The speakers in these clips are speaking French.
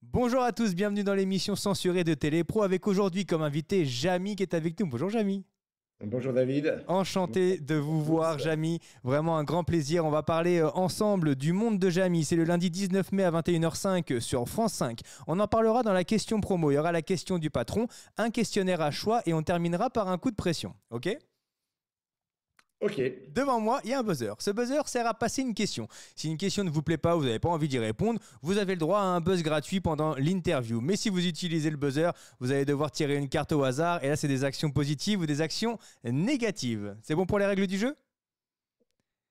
Bonjour à tous, bienvenue dans l'émission censurée de Télépro avec aujourd'hui comme invité Jamy qui est avec nous. Bonjour Jamy. Bonjour David. Enchanté de Bonjour vous à voir tous. Jamy, vraiment un grand plaisir. On va parler ensemble du monde de Jamy. C'est le lundi 19 mai à 21h05 sur France 5. On en parlera dans la question promo. Il y aura la question du patron, un questionnaire à choix et on terminera par un coup de pression. Ok? Ok, Devant moi, il y a un buzzer. Ce buzzer sert à passer une question. Si une question ne vous plaît pas, vous n'avez pas envie d'y répondre, vous avez le droit à un buzz gratuit pendant l'interview. Mais si vous utilisez le buzzer, vous allez devoir tirer une carte au hasard. Et là, c'est des actions positives ou des actions négatives. C'est bon pour les règles du jeu?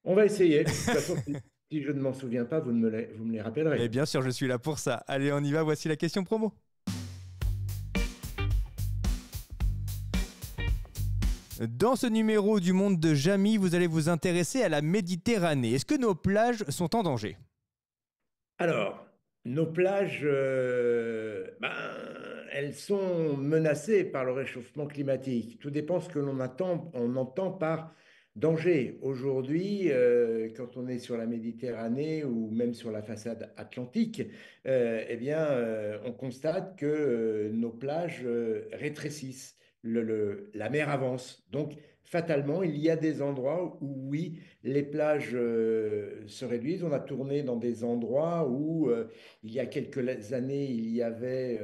on va essayer. De toute façon, si je ne m'en souviens pas, vous me les Mais rappellerez. bien sûr, je suis là pour ça. Allez, on y va. Voici la question promo. Dans ce numéro du monde de Jamy, vous allez vous intéresser à la Méditerranée. Est-ce que nos plages sont en danger? Alors, nos plages, elles sont menacées par le réchauffement climatique. Tout dépend ce que on entend par danger. Aujourd'hui, quand on est sur la Méditerranée ou même sur la façade atlantique, on constate que nos plages rétrécissent. La mer avance. Donc, fatalement, il y a des endroits où, oui, les plages se réduisent. On a tourné dans des endroits où il y a quelques années, il y avait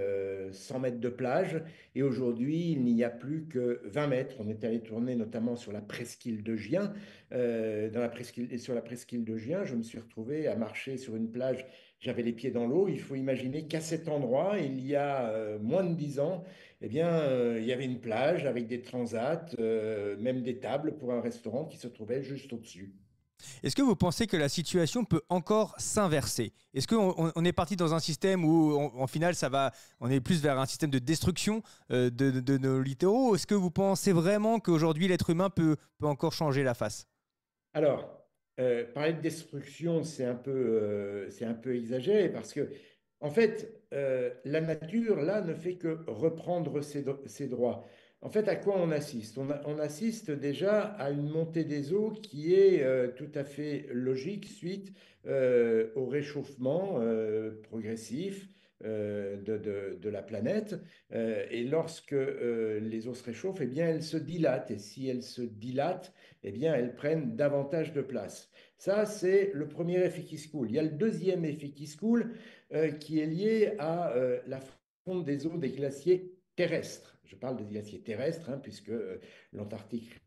100 mètres de plage et aujourd'hui, il n'y a plus que 20 mètres. On est allé tourner notamment sur la presqu'île de Gien. Sur la presqu'île de Gien, je me suis retrouvé à marcher sur une plage. J'avais les pieds dans l'eau. Il faut imaginer qu'à cet endroit, il y a moins de 10 ans, il y avait une plage avec des transats, même des tables pour un restaurant qui se trouvait juste au-dessus. Est-ce que vous pensez que la situation peut encore s'inverser? Est-ce qu'on est parti dans un système où, en final, on est plus vers un système de destruction de nos littoraux? Ou est-ce que vous pensez vraiment qu'aujourd'hui, l'être humain peut encore changer la face? Alors, parler de destruction, c'est un peu exagéré parce que, en fait, la nature, là, ne fait que reprendre ses droits. En fait, à quoi on assiste? On assiste déjà à une montée des eaux qui est tout à fait logique suite au réchauffement progressif de la planète. Et lorsque les eaux se réchauffent, eh bien, elles se dilatent. Et si elles se dilatent, eh bien, elles prennent davantage de place. Ça, c'est le premier effet qui se coule. Il y a le deuxième effet qui se coule qui est lié à la fonte des eaux des glaciers terrestres. Je parle des glaciers terrestres, hein, puisque l'Antarctique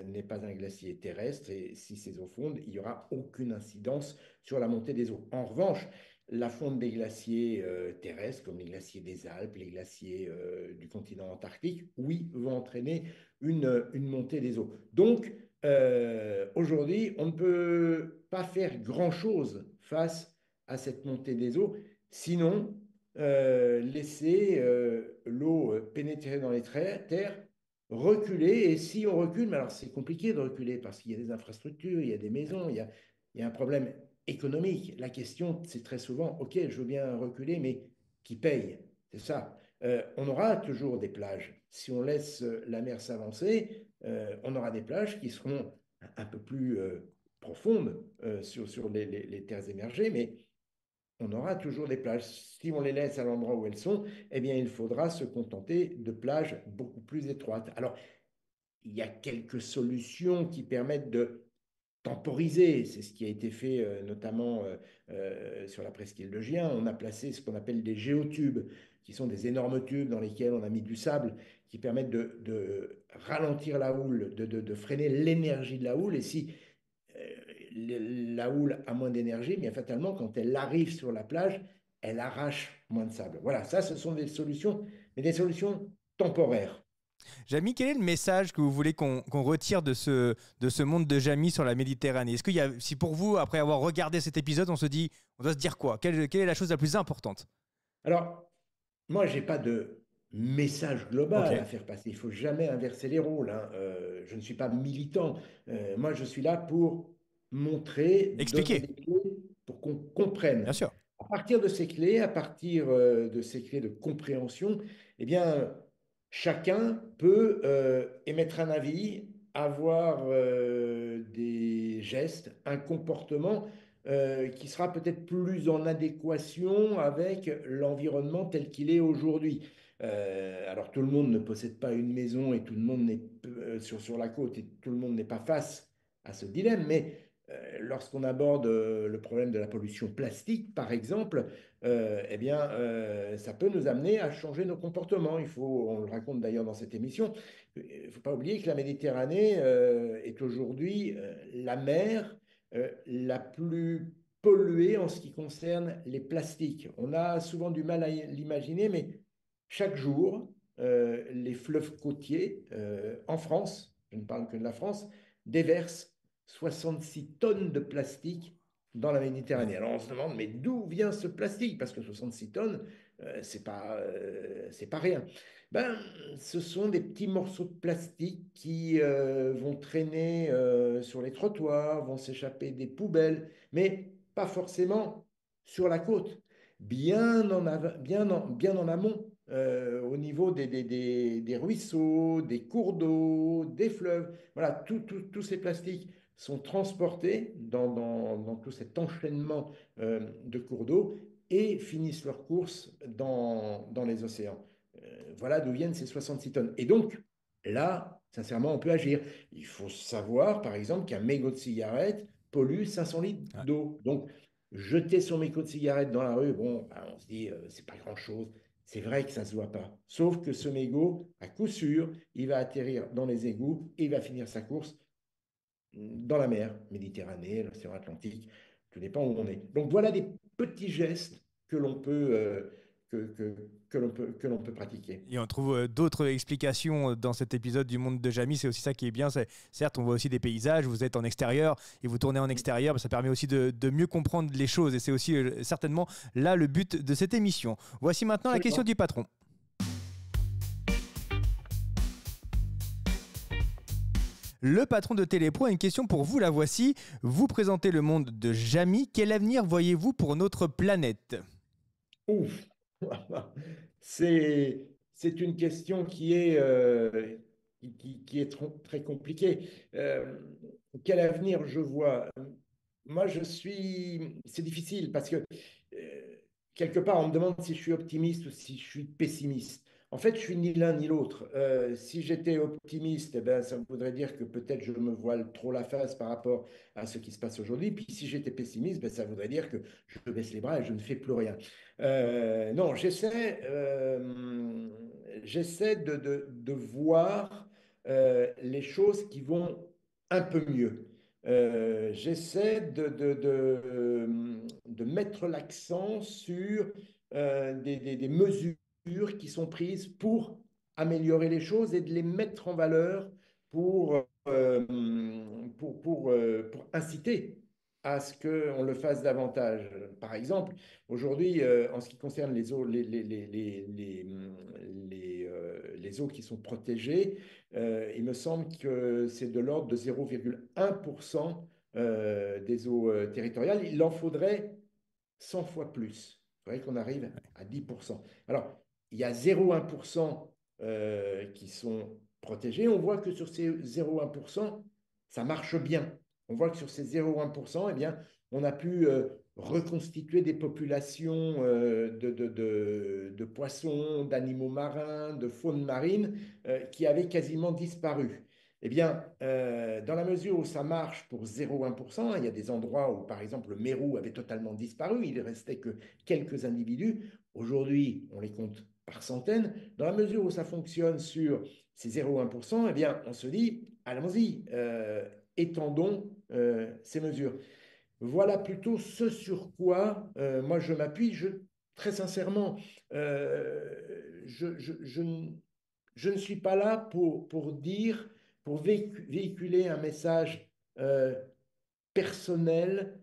n'est pas un glacier terrestre et si ces eaux fondent, il n'y aura aucune incidence sur la montée des eaux. En revanche, la fonte des glaciers terrestres, comme les glaciers des Alpes, les glaciers du continent antarctique, oui, vont entraîner une montée des eaux. Donc, aujourd'hui, on ne peut pas faire grand-chose face à cette montée des eaux, sinon laisser l'eau pénétrer dans les terres, reculer. Et si on recule, mais alors c'est compliqué de reculer parce qu'il y a des infrastructures, il y a des maisons, il y a un problème économique. La question, c'est très souvent, OK, je veux bien reculer, mais qui paye? C'est ça. On aura toujours des plages. Si on laisse la mer s'avancer, on aura des plages qui seront un peu plus profondes sur les terres émergées, mais on aura toujours des plages. Si on les laisse à l'endroit où elles sont, eh bien, il faudra se contenter de plages beaucoup plus étroites. Alors, il y a quelques solutions qui permettent de temporiser. C'est ce qui a été fait notamment sur la presqu'île de Gien. On a placé ce qu'on appelle des géotubes, qui sont des énormes tubes dans lesquels on a mis du sable, qui permettent de ralentir la houle, de freiner l'énergie de la houle. Et si la houle a moins d'énergie, mais fatalement, quand elle arrive sur la plage, elle arrache moins de sable. Voilà, ça, ce sont des solutions, mais des solutions temporaires. Jamy, quel est le message que vous voulez qu'on retire de ce monde de Jamy sur la Méditerranée? Est-ce qu'il y a, si pour vous, après avoir regardé cet épisode, on doit se dire quoi? Quelle est la chose la plus importante? Alors, moi, je n'ai pas de message Ok, global à faire passer. Il ne faut jamais inverser les rôles, hein. Je ne suis pas militant. Moi, je suis là pour montrer, donner expliquez, des clés pour qu'on bien comprenne. sûr. À partir de ces clés, à partir de ces clés de compréhension, eh bien, chacun peut émettre un avis, avoir des gestes, un comportement qui sera peut-être plus en adéquation avec l'environnement tel qu'il est aujourd'hui. Alors tout le monde ne possède pas une maison et tout le monde n'est sur la côte et tout le monde n'est pas face à ce dilemme, mais lorsqu'on aborde le problème de la pollution plastique, par exemple, eh bien, ça peut nous amener à changer nos comportements. On le raconte d'ailleurs dans cette émission, il ne faut pas oublier que la Méditerranée est aujourd'hui la mer la plus polluée en ce qui concerne les plastiques. On a souvent du mal à l'imaginer, mais chaque jour, les fleuves côtiers en France, je ne parle que de la France, déversent 66 tonnes de plastique dans la Méditerranée. Alors on se demande, mais d'où vient ce plastique? Parce que 66 tonnes, c'est pas rien. Ben, ce sont des petits morceaux de plastique qui vont traîner sur les trottoirs, vont s'échapper des poubelles, mais pas forcément sur la côte, bien en amont, au niveau des ruisseaux, des cours d'eau, des fleuves. Voilà, tous ces plastiques sont transportés dans tout cet enchaînement de cours d'eau et finissent leur course dans les océans. Voilà d'où viennent ces 66 tonnes. Et donc, là, sincèrement, on peut agir. Il faut savoir, par exemple, qu'un mégot de cigarette pollue 500 litres Ouais. d'eau. Donc, jeter son mégot de cigarette dans la rue, bon, ben, on se dit, c'est pas grand-chose. C'est vrai que ça ne se voit pas. Sauf que ce mégot, à coup sûr, il va atterrir dans les égouts et il va finir sa course dans la mer, Méditerranée, l'océan Atlantique, tout dépend où on est. Donc voilà des petits gestes que l'on peut, que l'on peut pratiquer. Et on trouve d'autres explications dans cet épisode du monde de Jamie. C'est aussi ça qui est bien. Certes, on voit aussi des paysages. Vous êtes en extérieur et vous tournez en extérieur. Ça permet aussi de mieux comprendre les choses. Et c'est aussi certainement là le but de cette émission. Voici maintenant la question Absolument. du patron. Le patron de Télépro a une question pour vous. La voici. Vous présentez le monde de Jamie. Quel avenir voyez-vous pour notre planète? Ouf. C'est une question qui est très compliquée. Quel avenir je vois? Moi, c'est difficile parce que quelque part, on me demande si je suis optimiste ou si je suis pessimiste. En fait, je suis ni l'un ni l'autre. Si j'étais optimiste, eh ben, ça voudrait dire que peut-être je me voile trop la face par rapport à ce qui se passe aujourd'hui. Puis si j'étais pessimiste, ben, ça voudrait dire que je baisse les bras et je ne fais plus rien. Non, j'essaie de voir les choses qui vont un peu mieux. J'essaie de mettre l'accent sur des mesures qui sont prises pour améliorer les choses et de les mettre en valeur pour, pour inciter à ce qu'on le fasse davantage. Par exemple, aujourd'hui, en ce qui concerne les eaux, les eaux qui sont protégées, il me semble que c'est de l'ordre de 0,1% des eaux territoriales. Il en faudrait 100 fois plus. Il faudrait qu'on arrive à 10%. Alors, il y a 0,1% qui sont protégés. On voit que sur ces 0,1%, ça marche bien. On voit que sur ces 0,1%, eh bien, on a pu reconstituer des populations de poissons, d'animaux marins, de faune marine qui avaient quasiment disparu. Eh bien, dans la mesure où ça marche pour 0,1%, il y a des endroits où, par exemple, le mérou avait totalement disparu, il ne restait que quelques individus. Aujourd'hui, on les compte par centaines. Dans la mesure où ça fonctionne sur ces 0,1%, eh bien, on se dit, allons-y, étendons ces mesures. Voilà plutôt ce sur quoi moi je m'appuie. Très sincèrement, je ne suis pas là pour dire, pour véhiculer un message personnel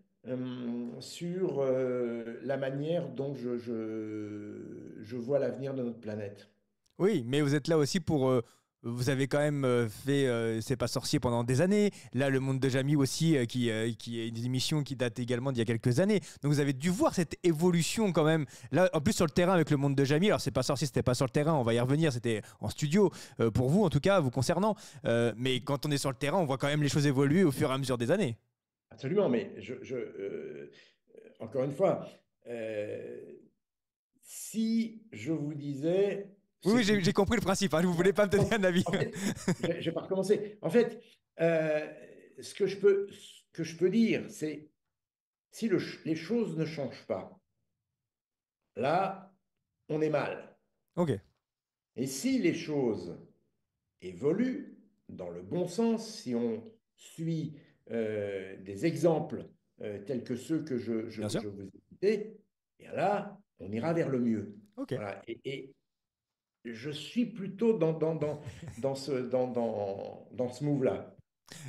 sur la manière dont je vois l'avenir de notre planète. Oui, mais vous êtes là aussi pour. Vous avez quand même fait C'est pas sorcier pendant des années. Là, le monde de Jamie aussi, qui est une émission qui date également d'il y a quelques années. Donc vous avez dû voir cette évolution quand même. Là, en plus sur le terrain avec le monde de Jamie. Alors c'est pas sorcier, c'était pas sur le terrain. On va y revenir. C'était en studio pour vous en tout cas, vous concernant. Mais quand on est sur le terrain, on voit quand même les choses évoluer au fur et à mesure des années. Absolument, mais encore une fois, si je vous disais, Oui, oui, c'est une j'ai compris le principe, hein, vous voulez pas me donner un avis. En fait, je ne vais pas recommencer. En fait, ce que je peux dire, c'est si les choses ne changent pas, là, on est mal. Ok, Et si les choses évoluent dans le bon sens, si on suit des exemples tels que ceux que bien sûr. je vous ai cités, et là, on ira vers le mieux. Ok. Voilà. Et je suis plutôt dans ce move-là.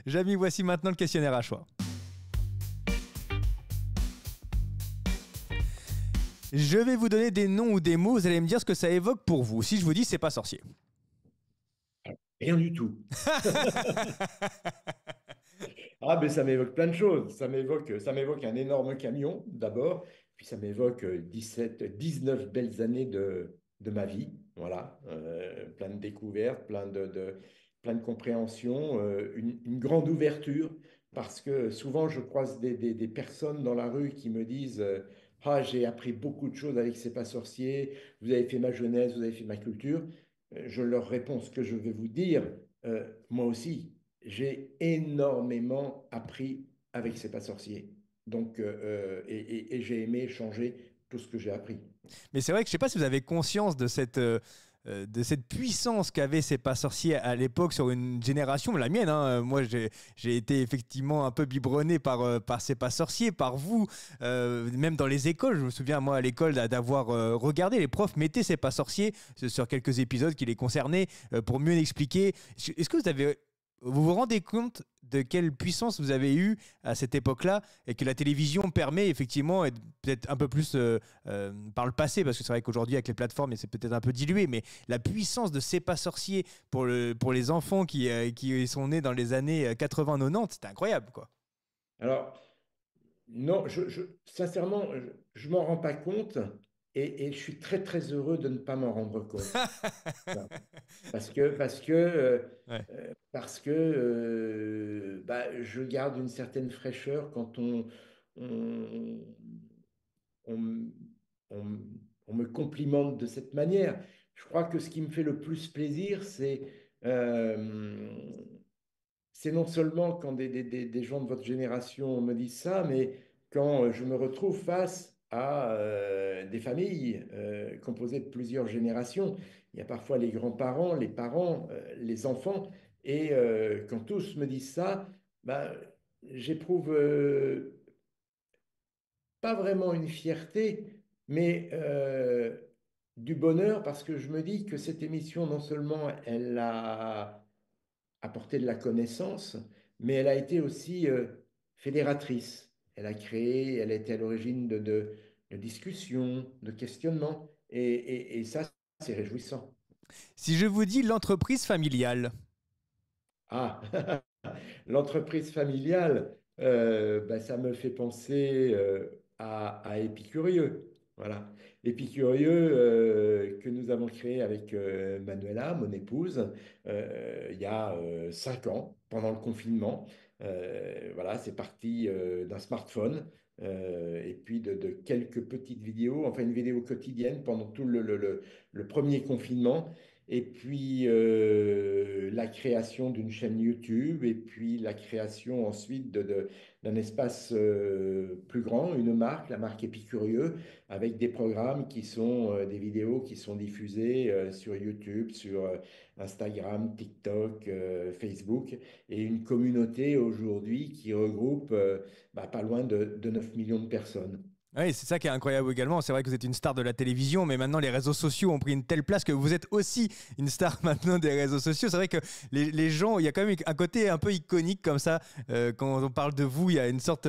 Jamy, voici maintenant le questionnaire à choix. Je vais vous donner des noms ou des mots, vous allez me dire ce que ça évoque pour vous. Si je vous dis c'est pas sorcier. Rien du tout. Ah, mais ça m'évoque plein de choses. Ça m'évoque un énorme camion, d'abord, puis ça m'évoque 19 belles années de ma vie. Voilà. Plein de découvertes, plein de compréhension, une grande ouverture, parce que souvent, je croise des personnes dans la rue qui me disent ah, j'ai appris beaucoup de choses avec C'est pas sorcier, vous avez fait ma jeunesse, vous avez fait ma culture. Je leur réponds ce que je vais vous dire. Moi aussi, j'ai énormément appris avec C'est pas sorcier. Donc, et j'ai aimé échanger tout ce que j'ai appris. Mais c'est vrai que je sais pas si vous avez conscience de cette puissance qu'avaient ces pas sorciers à l'époque sur une génération, la mienne. Hein. Moi, j'ai été effectivement un peu biberonné par ces pas sorciers, par vous, même dans les écoles. Je me souviens, moi, à l'école, d'avoir regardé, les profs mettaient ces pas sorciers sur quelques épisodes qui les concernaient pour mieux l'expliquer. Est-ce que vous vous rendez compte de quelle puissance vous avez eu à cette époque-là et que la télévision permet effectivement et peut-être un peu plus par le passé, parce que c'est vrai qu'aujourd'hui avec les plateformes c'est peut-être un peu dilué, mais la puissance de C'est pas sorcier pour les enfants qui sont nés dans les années 80-90, c'était incroyable quoi. Alors, non, sincèrement, je m'en rends pas compte et je suis très, très heureux de ne pas m'en rendre compte. Voilà. Ouais. Parce que bah, je garde une certaine fraîcheur quand on, on, on- on me complimente de cette manière. Je crois que ce qui me fait le plus plaisir, c'est non seulement quand des gens de votre génération me disent ça, mais quand je me retrouve face à des familles composées de plusieurs générations. Il y a parfois les grands-parents, les parents, les enfants, et quand tous me disent ça, bah, j'éprouve pas vraiment une fierté, mais du bonheur parce que je me dis que cette émission, non seulement elle a apporté de la connaissance, mais elle a été aussi fédératrice. Elle a créé, elle était à l'origine de discussions, de questionnements, et ça, c'est réjouissant. Si je vous dis l'entreprise familiale. Ah, l'entreprise familiale, bah, ça me fait penser à Épicurieux. Voilà. Épicurieux que nous avons créé avec Manuela, mon épouse, il y a 5 ans, pendant le confinement. Voilà, c'est parti d'un smartphone et puis de quelques petites vidéos, enfin une vidéo quotidienne pendant tout le premier confinement. Et puis la création d'une chaîne YouTube, et puis la création ensuite d'un espace plus grand, une marque, la marque Épicurieux, avec des programmes qui sont des vidéos qui sont diffusées sur YouTube, sur Instagram, TikTok, Facebook, et une communauté aujourd'hui qui regroupe bah, pas loin de 9 millions de personnes. Oui, c'est ça qui est incroyable également. C'est vrai que vous êtes une star de la télévision, mais maintenant les réseaux sociaux ont pris une telle place que vous êtes aussi une star maintenant des réseaux sociaux. C'est vrai que les gens, il y a quand même un côté un peu iconique comme ça. Quand on parle de vous, il y a une sorte.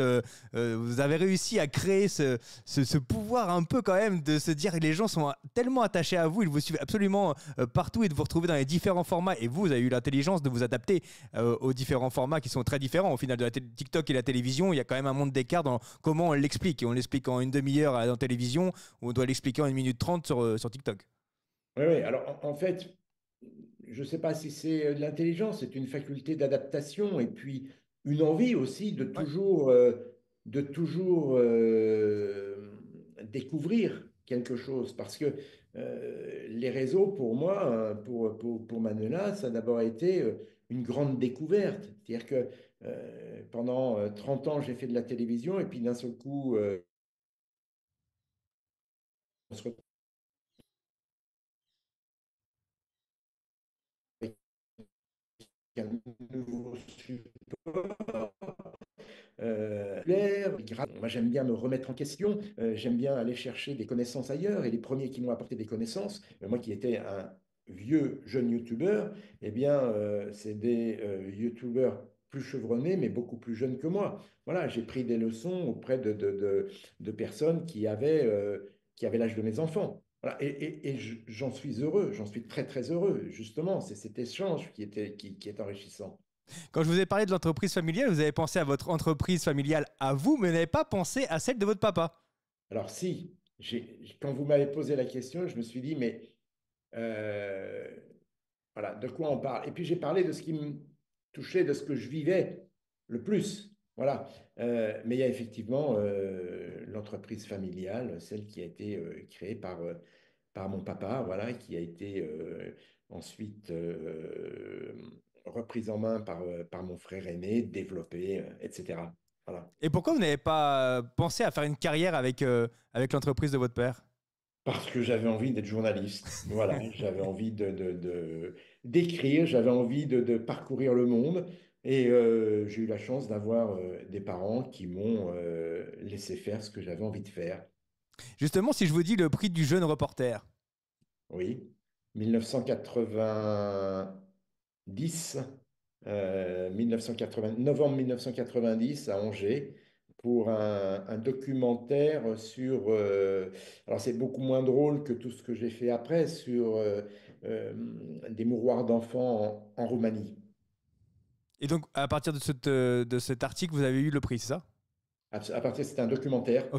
Vous avez réussi à créer ce pouvoir un peu quand même de se dire que les gens sont tellement attachés à vous, ils vous suivent absolument partout et de vous retrouver dans les différents formats. Et vous avez eu l'intelligence de vous adapter aux différents formats qui sont très différents. Au final, de la TikTok et la télévision, il y a quand même un monde d'écart dans comment on l'explique. Et on l'explique en une demi-heure en télévision, ou on doit l'expliquer en 1 minute 30 sur TikTok. Oui, oui. Alors, en fait, je ne sais pas si c'est de l'intelligence, c'est une faculté d'adaptation et puis une envie aussi Ouais. de toujours découvrir quelque chose. Parce que les réseaux, pour moi, hein, pour Manuela, ça a d'abord été une grande découverte. C'est-à-dire que pendant 30 ans, j'ai fait de la télévision et puis d'un seul coup, on se retrouve avec un nouveau support. Moi, j'aime bien me remettre en question, j'aime bien aller chercher des connaissances ailleurs, et les premiers qui m'ont apporté des connaissances, moi qui étais un vieux jeune youtubeur, eh bien, c'est des youtubeurs plus chevronnés, mais beaucoup plus jeunes que moi. Voilà, j'ai pris des leçons auprès de personnes qui avaient l'âge de mes enfants. Voilà, j'en suis heureux, j'en suis très très heureux. Justement, c'est cet échange qui est enrichissant. Quand je vous ai parlé de l'entreprise familiale, vous avez pensé à votre entreprise familiale à vous, mais vous n'avez pas pensé à celle de votre papa. Alors si, quand vous m'avez posé la question, je me suis dit, mais euh, voilà, de quoi on parle? Et puis j'ai parlé de ce qui me touchait, de ce que je vivais le plus. Voilà. Mais il y a effectivement l'entreprise familiale, celle qui a été créée par mon papa, voilà, qui a été ensuite reprise en main par mon frère aîné, développée, etc. Voilà. Et pourquoi vous n'avez pas pensé à faire une carrière avec l'entreprise de votre père? Parce que j'avais envie d'être journaliste. Voilà, j'avais envie d'écrire, j'avais envie de parcourir le monde. Et j'ai eu la chance d'avoir des parents qui m'ont laissé faire ce que j'avais envie de faire. Justement, si je vous dis le prix du jeune reporter. Oui, 1990, 1980, novembre 1990 à Angers pour un documentaire sur, alors c'est beaucoup moins drôle que tout ce que j'ai fait après, sur euh, des mouroirs d'enfants en Roumanie. Et donc, à partir de cet article, vous avez eu le prix, c'est ça? À partir, c'était Ok. un documentaire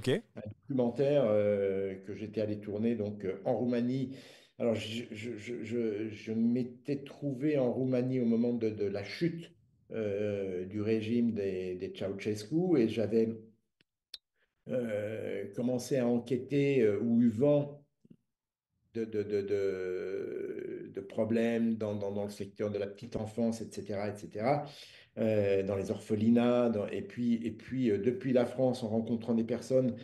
que j'étais allé tourner donc en Roumanie. Alors, je m'étais trouvé en Roumanie au moment de la chute du régime des Ceausescu et j'avais commencé à enquêter ou eu vent de problèmes dans le secteur de la petite enfance, etc., etc., dans les orphelinats. Et puis depuis la France, en rencontrant des personnes,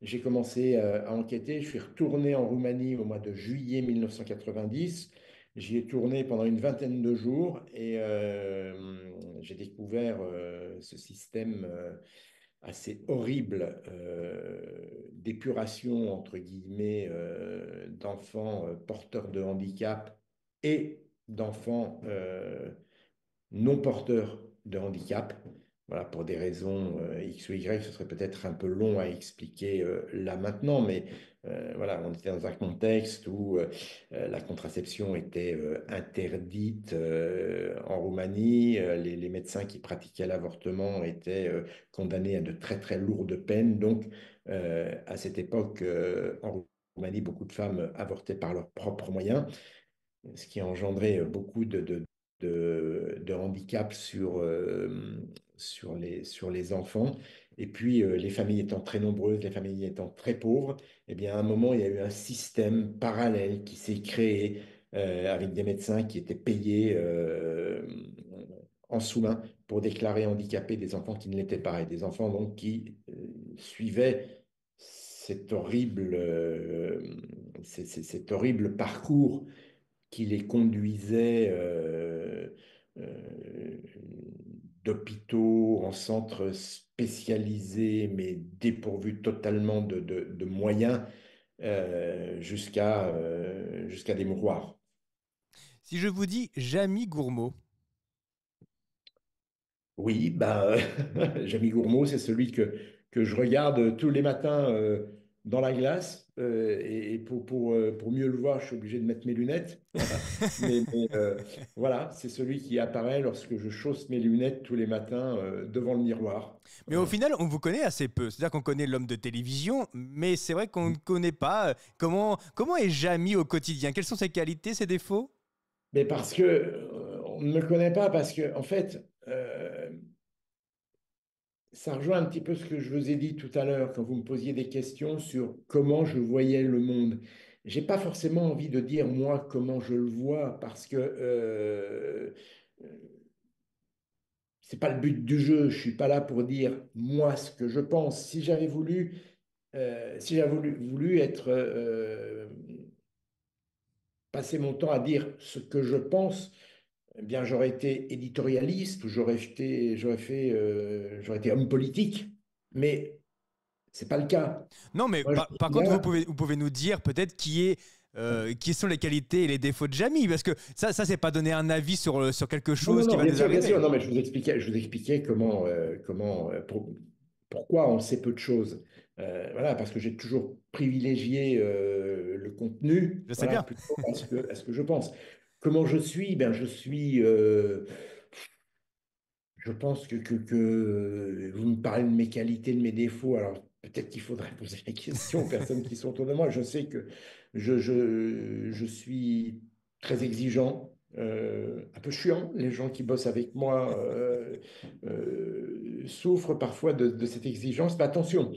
j'ai commencé à enquêter. Je suis retourné en Roumanie au mois de juillet 1990. J'y ai tourné pendant une vingtaine de jours et j'ai découvert ce système assez horrible d'épuration, entre guillemets, d'enfants porteurs de handicap et d'enfants non porteurs de handicap. Voilà, pour des raisons X ou Y, ce serait peut-être un peu long à expliquer là maintenant, mais voilà, on était dans un contexte où la contraception était interdite en Roumanie. Les médecins qui pratiquaient l'avortement étaient condamnés à de très très lourdes peines. Donc, à cette époque, en Roumanie, beaucoup de femmes avortaient par leurs propres moyens, ce qui a engendré beaucoup de handicap sur les enfants. Et puis, les familles étant très nombreuses, les familles étant très pauvres, eh bien, à un moment, il y a eu un système parallèle qui s'est créé avec des médecins qui étaient payés en sous-main pour déclarer handicapés des enfants qui ne l'étaient pas, et des enfants donc qui suivaient cet horrible, cet horrible parcours qui les conduisait d'hôpitaux en centres spécialisés, mais dépourvus totalement de moyens, jusqu'à des mouroirs. Si je vous dis Jamie Gourmaud. Oui, ben, Jamie Gourmaud, c'est celui que je regarde tous les matins dans la glace. Et pour mieux le voir, je suis obligé de mettre mes lunettes. Voilà. Voilà, c'est celui qui apparaît lorsque je chausse mes lunettes tous les matins devant le miroir. Mais au Voilà. final, on vous connaît assez peu. C'est-à-dire qu'on connaît l'homme de télévision, mais c'est vrai qu'on ne connaît pas comment est Jamie au quotidien. Quelles sont ses qualités, ses défauts? Mais parce que on ne me connaît pas, parce que en fait, ça rejoint un petit peu ce que je vous ai dit tout à l'heure quand vous me posiez des questions sur comment je voyais le monde. J'ai pas forcément envie de dire moi comment je le vois parce que c'est pas le but du jeu. Je suis pas là pour dire moi ce que je pense. Si j'avais voulu être passer mon temps à dire ce que je pense, eh bien j'aurais été éditorialiste ou j'aurais été homme politique. Mais c'est pas le cas. Non, mais Moi, je par suis contre, là. vous pouvez nous dire peut-être qui sont les qualités et les défauts de Jamy, parce que ça c'est pas donner un avis sur quelque Non, non, chose qui non, va bien nous sûr, bien sûr. arriver. Non, mais je vous expliquais pourquoi on sait peu de choses. Voilà, parce que j'ai toujours privilégié le contenu, Je sais voilà, bien. plutôt à ce que je pense. Comment je suis? Ben, je pense que vous me parlez de mes qualités, de mes défauts. Alors, peut-être qu'il faudrait poser la question aux personnes qui sont autour de moi. Je sais que je suis très exigeant, un peu chiant. Les gens qui bossent avec moi souffrent parfois de cette exigence. Mais attention,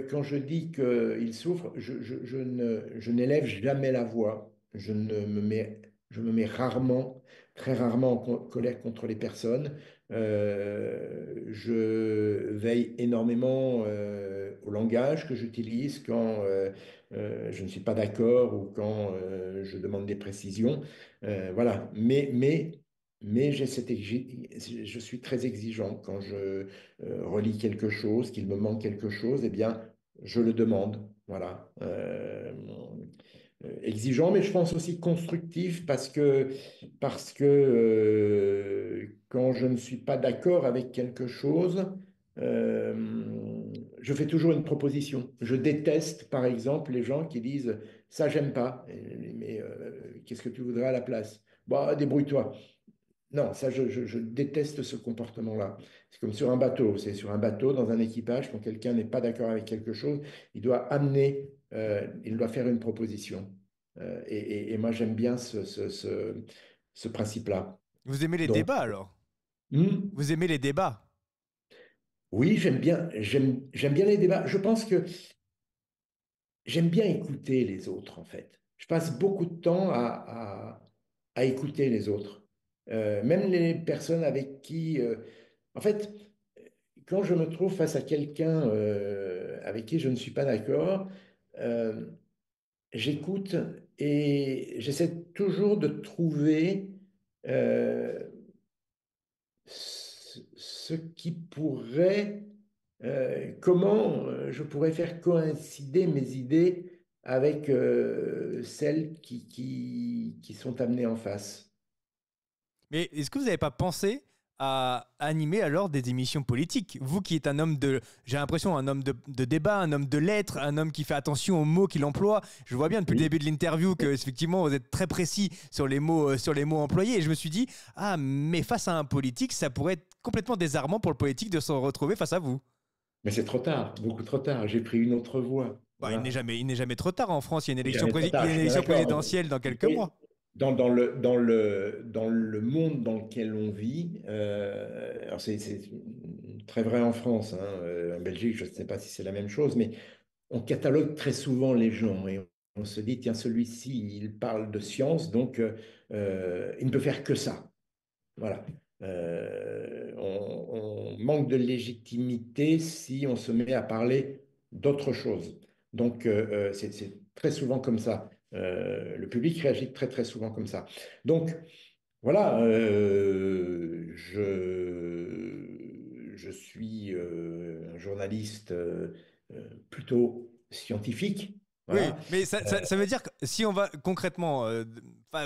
quand je dis qu'ils souffrent, je n'élève jamais la voix. Je me mets rarement, très rarement en colère contre les personnes. Je veille énormément au langage que j'utilise quand je ne suis pas d'accord ou quand je demande des précisions. Voilà. Mais je suis très exigeant quand je relis quelque chose, qu'il me manque quelque chose, eh bien, je le demande. Voilà. Exigeant, mais je pense aussi constructif parce que quand je ne suis pas d'accord avec quelque chose, je fais toujours une proposition. Je déteste, par exemple, les gens qui disent ça, j'aime pas. Mais qu'est-ce que tu voudrais à la place? Bah, débrouille-toi. Non, ça, je déteste ce comportement-là. C'est comme sur un bateau. C'est sur un bateau, dans un équipage, quand quelqu'un n'est pas d'accord avec quelque chose, il doit faire une proposition. Et moi, j'aime bien ce principe-là. Vous aimez les Donc, débats alors? hmm, Vous aimez les débats? oui, j'aime bien les débats. Je pense que j'aime bien écouter les autres, en fait. Je passe beaucoup de temps à écouter les autres. Même les personnes avec qui... en fait, quand je me trouve face à quelqu'un avec qui je ne suis pas d'accord, euh, j'écoute et j'essaie toujours de trouver euh, ce qui pourrait, comment je pourrais faire coïncider mes idées avec celles qui sont amenées en face. Mais est-ce que vous n'avez pas pensé à animer alors des émissions politiques? Vous qui êtes un homme j'ai l'impression, un homme de débat, un homme de lettres, un homme qui fait attention aux mots qu'il emploie. Je vois bien depuis le Oui. début de l'interview que effectivement vous êtes très précis sur les mots employés. Et je me suis dit, ah, mais face à un politique, ça pourrait être complètement désarmant pour le politique de se retrouver face à vous. Mais c'est trop tard, beaucoup trop tard. J'ai pris une autre voie. Bah, Voilà. il n'est jamais trop tard en France. Jamais trop Il y tard, a je une suis bien élection d'accord. présidentielle dans quelques Oui, mois. dans le monde dans lequel on vit, alors c'est très vrai en France, hein, en Belgique, je ne sais pas si c'est la même chose, mais on catalogue très souvent les gens et on se dit, tiens, celui-ci, il parle de science, donc il ne peut faire que ça. Voilà. On manque de légitimité si on se met à parler d'autre chose. Donc, c'est très souvent comme ça. Le public réagit très, très souvent comme ça. Donc, voilà, je suis un journaliste plutôt scientifique. Oui, Voilà. mais ça veut dire que si on va concrètement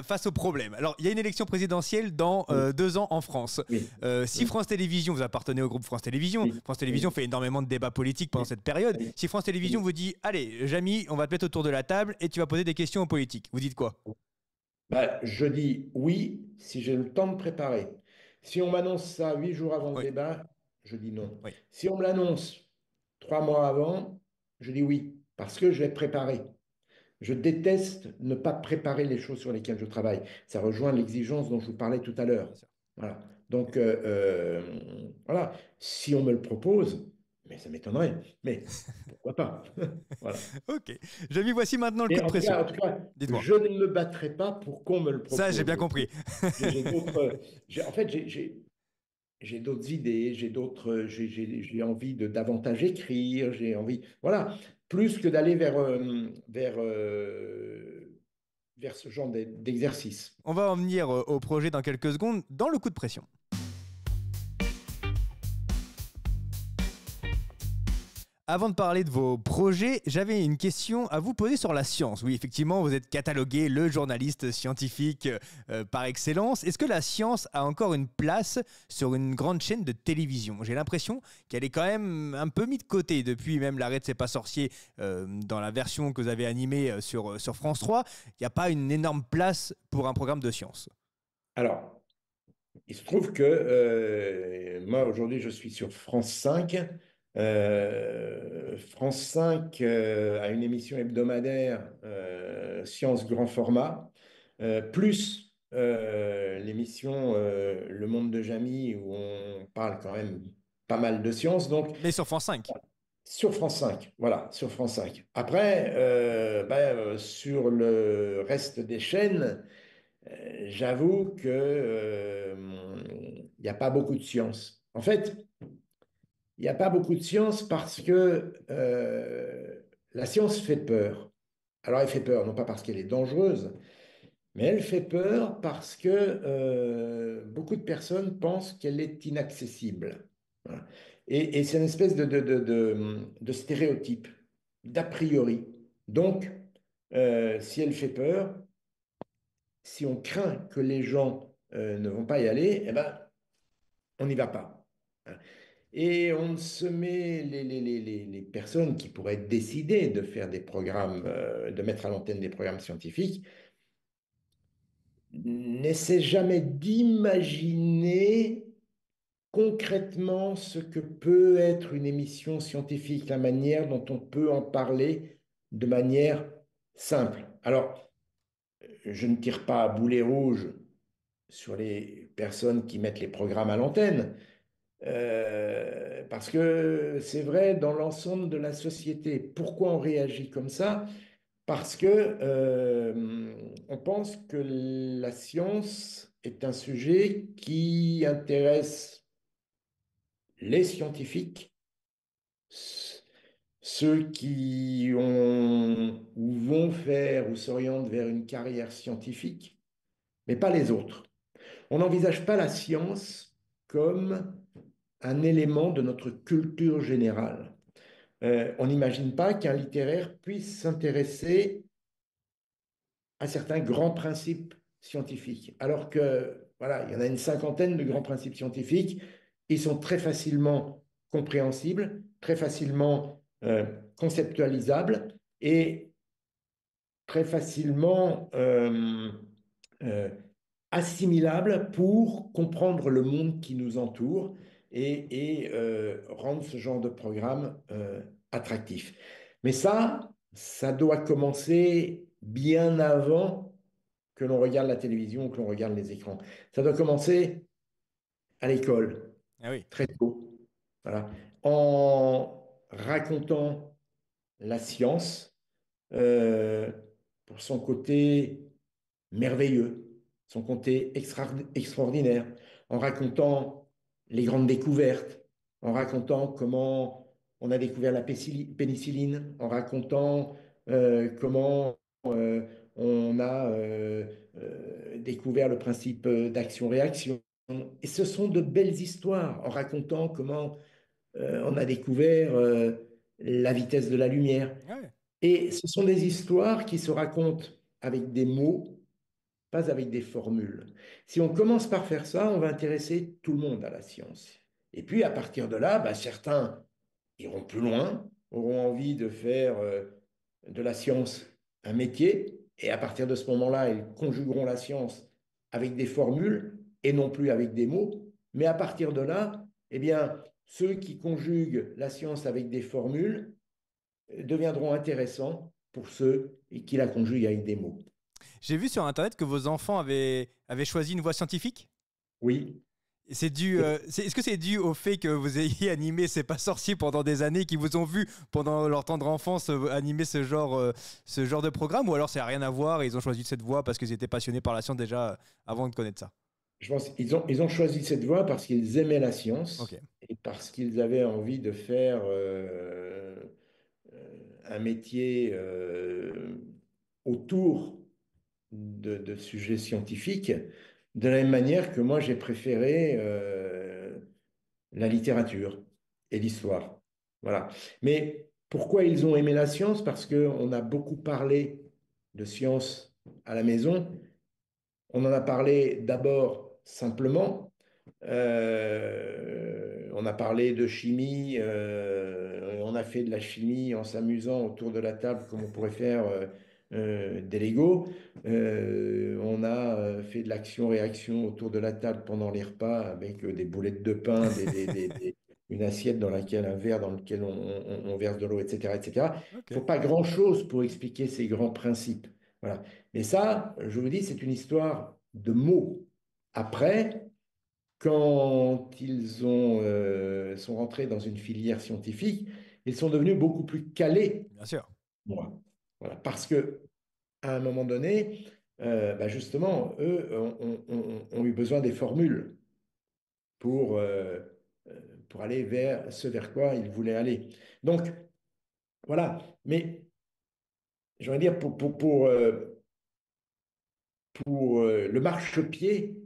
face au problème, alors il y a une élection présidentielle dans Oui, 2 ans en France. oui, Si oui, France Télévisions, vous appartenez au groupe France Télévisions, oui, France Télévisions oui, fait énormément de débats politiques pendant oui, cette période. oui, Si France Télévisions oui. vous dit, allez, Jamy, on va te mettre autour de la table et tu vas poser des questions aux politiques, vous dites quoi? Bah, je dis oui si j'ai le temps de préparer. Si on m'annonce ça 8 jours avant le Oui, débat, je dis non. oui. Si on me l'annonce 3 mois avant, je dis oui, parce que je vais préparer. Je déteste ne pas préparer les choses sur lesquelles je travaille. Ça rejoint l'exigence dont je vous parlais tout à l'heure. Voilà. Donc, voilà, si on me le propose, mais ça m'étonnerait, mais pourquoi pas? Voilà. Ok. Jamy, voici maintenant le coup Et de pression. en tout cas, Dites-moi. je ne me battrai pas pour qu'on me le Ça, j'ai propose. bien compris. J'ai d'autres, en fait, j'ai d'autres idées, j'ai envie de davantage écrire, j'ai envie, voilà, plus que d'aller vers ce genre d'exercice. On va en venir au projet dans quelques secondes, dans le coup de pression. Avant de parler de vos projets, j'avais une question à vous poser sur la science. Oui, effectivement, vous êtes catalogué le journaliste scientifique par excellence. Est-ce que la science a encore une place sur une grande chaîne de télévision? J'ai l'impression qu'elle est quand même un peu mise de côté depuis même l'arrêt de C'est pas sorcier dans la version que vous avez animée sur France 3. Il n'y a pas une énorme place pour un programme de science. Alors, il se trouve que moi, aujourd'hui, je suis sur France 5. France 5 a une émission hebdomadaire Science Grand Format, plus l'émission Le Monde de Jamy, où on parle quand même pas mal de science. Donc, Mais sur France 5. sur France 5, voilà, sur France 5. Après, sur le reste des chaînes, j'avoue que, il n'y a pas beaucoup de science. En fait, il n'y a pas beaucoup de science parce que la science fait peur. Alors, elle fait peur, non pas parce qu'elle est dangereuse, mais elle fait peur parce que beaucoup de personnes pensent qu'elle est inaccessible. Voilà. Et c'est une espèce de stéréotype, d'a priori. Donc, si elle fait peur, si on craint que les gens ne vont pas y aller, eh ben, on n'y va pas. Et on se met les personnes qui pourraient décider de faire des programmes, de mettre à l'antenne des programmes scientifiques, n'essaient jamais d'imaginer concrètement ce que peut être une émission scientifique, la manière dont on peut en parler de manière simple. Alors, je ne tire pas à boulet rouge sur les personnes qui mettent les programmes à l'antenne, parce que c'est vrai dans l'ensemble de la société. Pourquoi on réagit comme ça? Parce que on pense que la science est un sujet qui intéresse les scientifiques, ceux qui ont ou vont faire ou s'orientent vers une carrière scientifique, mais pas les autres. On n'envisage pas la science comme un élément de notre culture générale. On n'imagine pas qu'un littéraire puisse s'intéresser à certains grands principes scientifiques, alors que voilà, il y en a une cinquantaine de grands principes scientifiques. Ils sont très facilement compréhensibles, très facilement conceptualisables et très facilement euh, assimilable pour comprendre le monde qui nous entoure et rendre ce genre de programme attractif. Mais ça doit commencer bien avant que l'on regarde la télévision ou que l'on regarde les écrans. Ça doit commencer à l'école, Ah oui. très tôt, voilà, en racontant la science euh, pour son côté merveilleux, son côté extraordinaire, en racontant les grandes découvertes, en racontant comment on a découvert la pénicilline, en racontant comment on a découvert le principe d'action-réaction. Et ce sont de belles histoires, en racontant comment on a découvert la vitesse de la lumière. Ah ouais. Et ce sont des histoires qui se racontent avec des mots, pas avec des formules. Si on commence par faire ça, on va intéresser tout le monde à la science. Et puis, à partir de là, bah, certains iront plus loin, auront envie de faire de la science un métier. Et à partir de ce moment-là, ils conjugueront la science avec des formules et non plus avec des mots. Mais à partir de là, eh bien, ceux qui conjuguent la science avec des formules deviendront intéressants pour ceux qui la conjuguent avec des mots. J'ai vu sur Internet que vos enfants avaient choisi une voie scientifique. Oui. Est-ce que c'est dû au fait que vous ayez animé C'est pas sorcier pendant des années, qui vous ont vu pendant leur tendre enfance animer ce genre de programme, ou alors ça n'a rien à voir et ils ont choisi cette voie parce qu'ils étaient passionnés par la science déjà avant de connaître ça? Je pense qu'ils ont choisi cette voie parce qu'ils aimaient la science Ok, et parce qu'ils avaient envie de faire un métier autour de sujets scientifiques, de la même manière que moi j'ai préféré la littérature et l'histoire. Voilà. Mais pourquoi ils ont aimé la science? Parce qu'on a beaucoup parlé de science à la maison. On en a parlé d'abord simplement. On a parlé de chimie, on a fait de la chimie en s'amusant autour de la table comme on pourrait faire des Lego. On a fait de l'action-réaction autour de la table pendant les repas avec des boulettes de pain, une assiette dans laquelle un verre dans lequel on verse de l'eau, etc., etc. Il ne ok. faut pas grand-chose pour expliquer ces grands principes. Voilà. Mais ça, je vous dis, c'est une histoire de mots. Après, quand sont rentrés dans une filière scientifique, ils sont devenus beaucoup plus calés, Bien sûr. moi. Voilà. Parce que à un moment donné, bah justement, eux ont eu besoin des formules pour, euh, pour aller vers ce vers quoi ils voulaient aller. Donc, voilà. Mais je veux dire, pour le marchepied,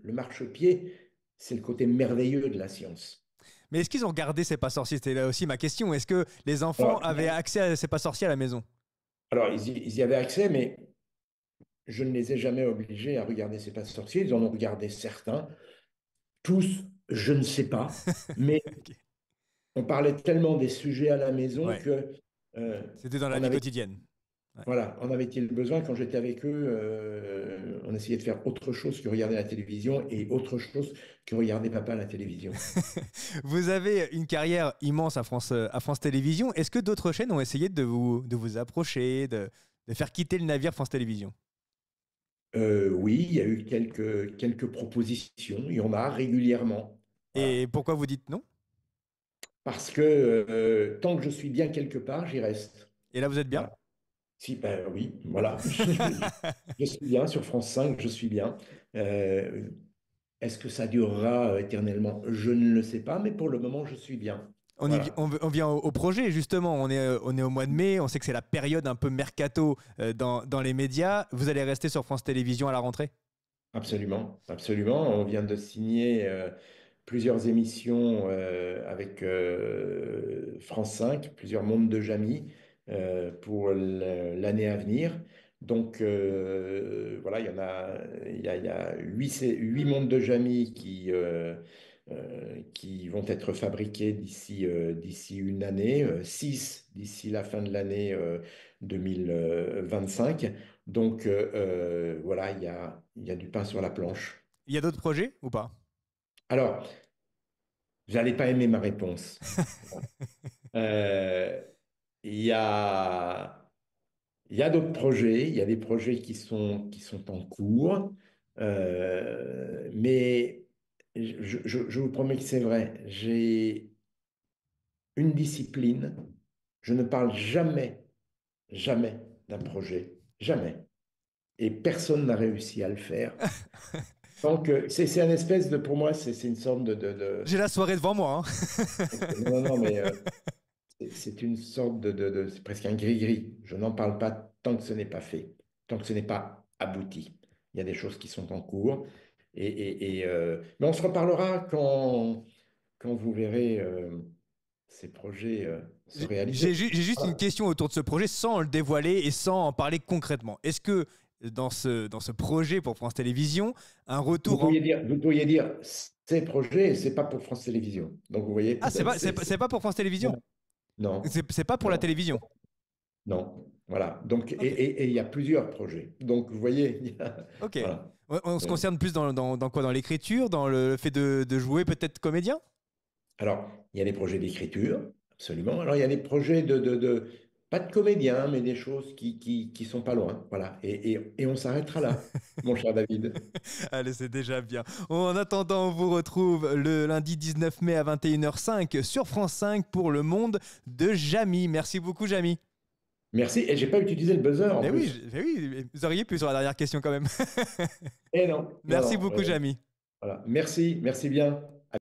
c'est le côté merveilleux de la science. Mais est-ce qu'ils ont gardé C'est pas sorcier? C'était là aussi ma question. Est-ce que les enfants Alors, avaient accès à C'est pas sorcier à la maison? ils y avaient accès, mais je ne les ai jamais obligés à regarder C'est pas sorcier. Ils en ont regardé certains. Tous, je ne sais pas. Mais Ok. on parlait tellement des sujets à la maison Ouais, que euh, c'était dans la on vie avait, quotidienne. Ouais. voilà, on avait-il besoin, quand j'étais avec eux, on essayait de faire autre chose que regarder la télévision et autre chose que regarder papa à la télévision. Vous avez une carrière immense à France Télévisions. Est-ce que d'autres chaînes ont essayé de vous approcher, de faire quitter le navire France Télévisions? Oui, il y a eu quelques propositions. Il y en a régulièrement. Et Voilà. pourquoi vous dites non? Parce que tant que je suis bien quelque part, j'y reste. Et là, vous êtes bien? Voilà. Si, ben oui, voilà. Je suis bien sur France 5, je suis bien. Euh, Est-ce que ça durera éternellement? Je ne le sais pas, mais pour le moment, je suis bien. Voilà, On vient au projet, justement. On est au mois de mai. On sait que c'est la période un peu mercato dans les médias. Vous allez rester sur France Télévisions à la rentrée? absolument, absolument. On vient de signer plusieurs émissions avec France 5, plusieurs mondes de Jamy pour l'année à venir. Donc voilà, il y a 8 mondes de Jamy qui vont être fabriqués d'ici une année, 6 d'ici la fin de l'année 2025. Donc voilà, il y a du pain sur la planche. Il y a d'autres projets ou pas? Alors, vous n'allez pas aimer ma réponse. Euh, il y a, il y a d'autres projets, il y a des projets qui sont en cours, mais je vous promets que c'est vrai. J'ai une discipline, je ne parle jamais, jamais d'un projet, jamais. Et personne n'a réussi à le faire. Donc, c'est un espèce de, pour moi, c'est une sorte J'ai la soirée devant moi, hein. non, non, mais c'est une sorte c'est presque un gris-gris. Je n'en parle pas tant que ce n'est pas fait, tant que ce n'est pas abouti. Il y a des choses qui sont en cours. Mais on se reparlera quand vous verrez ces projets se réaliser. J'ai juste une Voilà. question autour de ce projet sans le dévoiler et sans en parler concrètement. Est-ce que dans ce projet pour France Télévisions, un retour en... Vous pourriez dire ces projets, c'est pas pour France Télévisions. Donc vous voyez, Ah, c'est pas pour France Télévisions? non, non, C'est pas pour la non. télévision? Non, voilà. Donc, Ok, et il y a plusieurs projets. Donc, vous voyez, ok. voilà. On se Euh, concerne plus dans quoi? Dans l'écriture, dans le fait de jouer peut-être comédien? Alors, il y a des projets d'écriture, absolument. Alors, il y a des projets pas de comédien, mais des choses qui sont pas loin. Voilà. Et on s'arrêtera là, mon cher David. Allez, c'est déjà bien. En attendant, on vous retrouve le lundi 19 mai à 21h05 sur France 5 pour Le Monde de Jamy. Merci beaucoup, Jamy. Merci. Et j'ai pas utilisé le buzzer en plus. Mais oui, vous auriez pu sur la dernière question quand même. Eh non, non, Merci non. beaucoup, Jamy. Voilà. Merci, merci bien.